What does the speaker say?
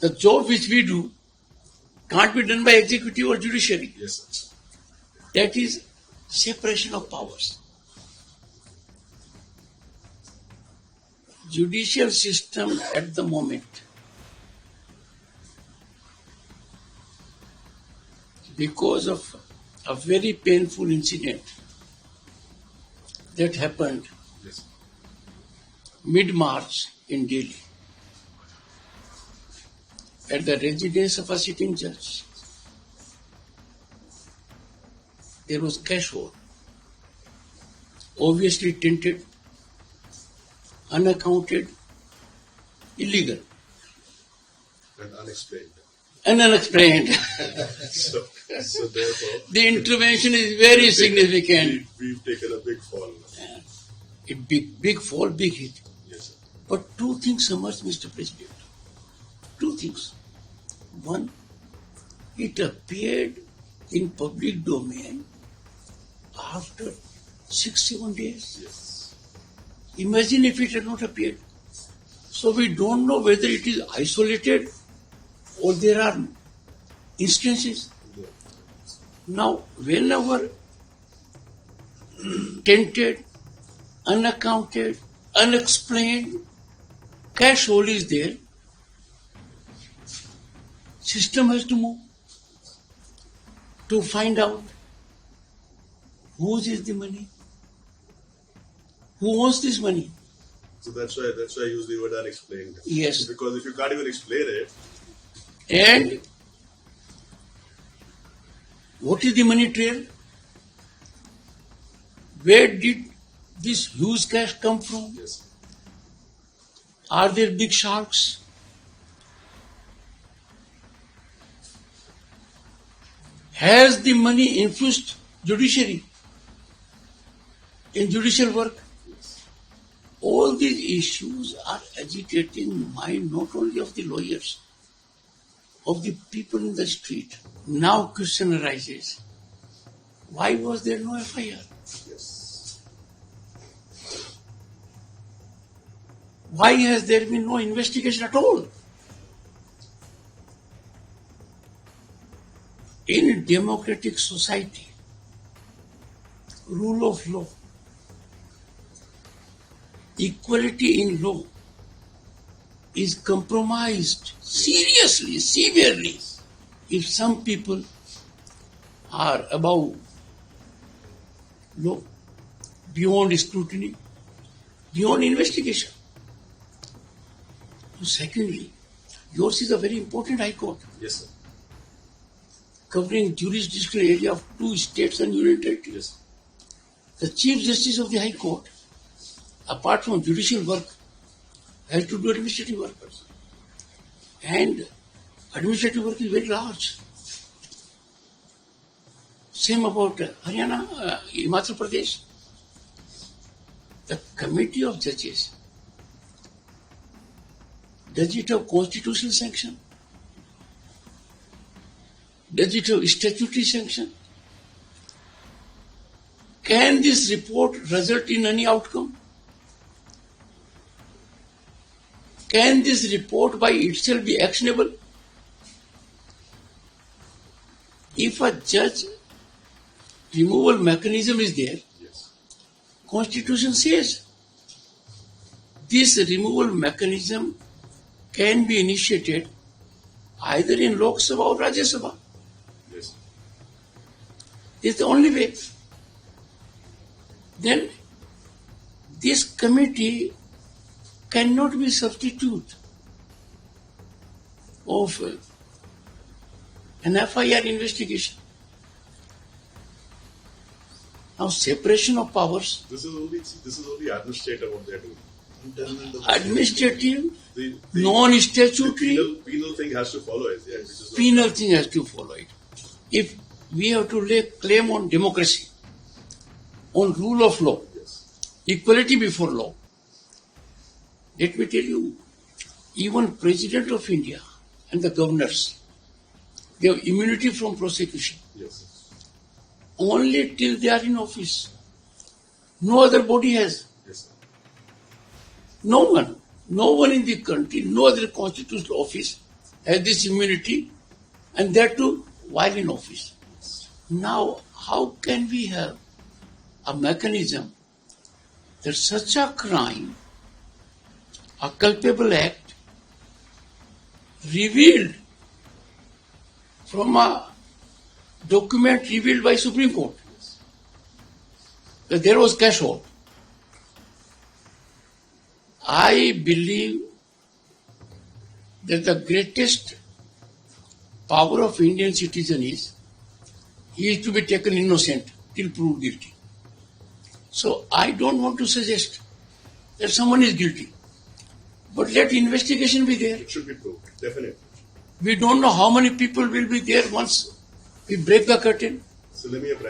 The job which we do can't be done by executive or judiciary. Yes, sir. That is separation of powers. Judicial system at the moment, because of a very painful incident that happened Yes. mid-March in Delhi at the residence of a sitting judge. There was cash hoard, obviously tainted, unaccounted, illegal, And unexplained. and unexplained. So therefore, The intervention is very significant. we've taken a big fall. A big fall, big hit. Yes, sir. But two things emerged, Mr. President. Two things. One, it appeared in public domain after 6-7 days. Yes. Imagine if it had not appeared. So we don't know whether it is isolated or there are instances. Yeah. Now, whenever tainted, unaccounted, unexplained, cash hole is there, system has to move to find out whose is the money, who owns this money. So that's why I use the word unexplained. Yes. Because if you can't even explain it, And what is the money trail? Where did this huge cash come from? yes. Are there big sharks? Has the money influenced judiciary in judicial work? All these issues are agitating the mind not only of the lawyers, of the people in the street. Now question arises, why was there no FIR? Yes. Why has there been no investigation at all? In a democratic society, rule of law, equality in law is compromised seriously, severely, if some people are above law, beyond scrutiny, beyond investigation. So secondly, yours is a very important high court, Yes, sir. covering jurisdictional area of 2 states and union territories. Yes. The Chief Justice of the High Court, apart from judicial work, has to do administrative work. And administrative work is very large. Same about Haryana, Himachal Pradesh. The committee of judges, does it have constitutional sanction? Does it have statutory sanction? Can this report result in any outcome? Can this report by itself be actionable? If a judge removal mechanism is there, Yes. Constitution says this removal mechanism can be initiated either in Lok Sabha or Rajya Sabha. Yes. It's the only way. Then this committee cannot be substitute of an FIR investigation. Now separation of powers, This is only administrative what they're doing. administrative, The non-statutory, penal thing has to follow it. Yeah, which is not- penal thing has to follow it. If we have to lay claim on democracy, on rule of law, Yes. equality before law, let me tell you, even President of India and the governors, they have immunity from prosecution Yes. only till they are in office. No other body has. Yes. Sir. No one in the country, no other constitutional office has this immunity, and that too while in office. Now, how can we have a mechanism that such a crime, a culpable act, revealed from a document revealed by Supreme Court, that there was cash out. I believe that the greatest power of Indian citizen is he is to be taken innocent till proved guilty. So I don't want to suggest that someone is guilty, but let investigation be there. It should be proved, definitely. We don't know how many people will be there once we break the curtain. So let me have